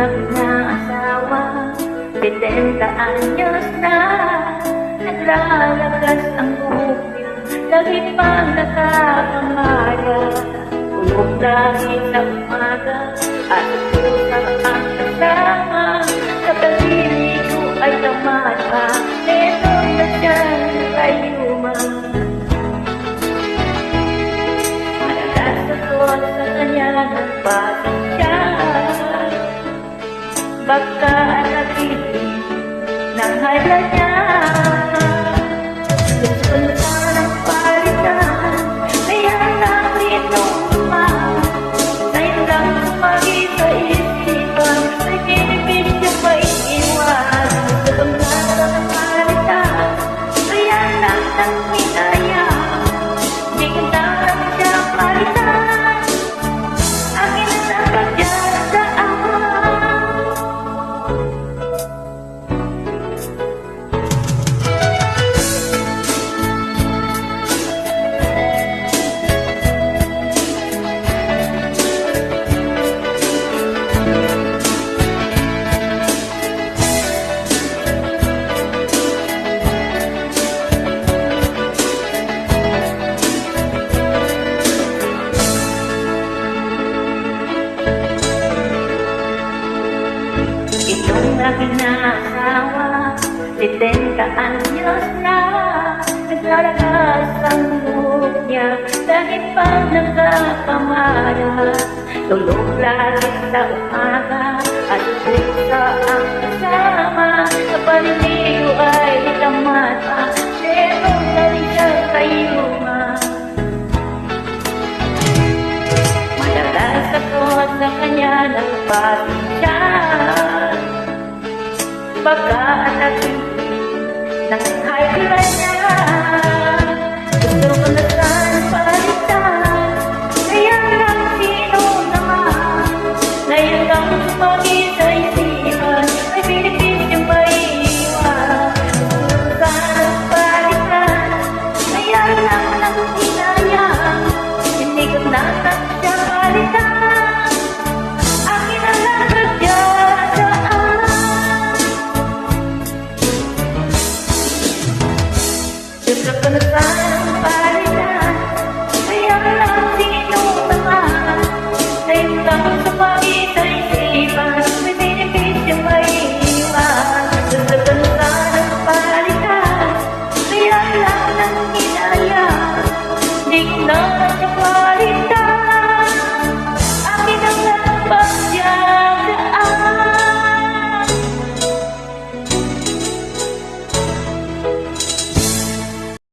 aking asawa, 70 anyos na, naglalagas ang bukid, lagi pang nakakamara. Tulog lagi sa umaga, at usap ang kasama, sa paligid ko ay tamasa, neto na siyang kayuma. Madalas ako sa kanya ng pasensya, baka nagitin ng hala niya. Gusto na ng palitan, kaya namin naman, ngayon lang tumagi sa isipan, may benepisyo pa iiwan. Gusto na ng palitan, kaya lang ng hinaya, di ko na lang siya palitan, akin na dapat dyan sa ama. Itong aking asawa, 70 anyos na, naglalagas ang buhok niya, dahil pang nagkakamara. Tulog lagi sa umaga, at pusa ang kasama, sa paninigo ay tamata, pero dali siya kayuma. Madalas ako sa kanya ng pasensya, baka nagitin ng high niya. Gusto ko na saan palitan, kaya lang sino naman, ngayon lang tumagi sa isipan, may benepisyong maiiwan. Gusto ko saan palitan, kaya lang ng hinaya, hindi ko na siya palitan, akin na lang nagdadaan. Gusto ko na sanang palitan, kaya lang sino naman, ngayon lang tumagi sa isipan, may benepisyong maiiwan. Gusto ko na sanang palitan, kaya lang ng hinaya, di ko na siya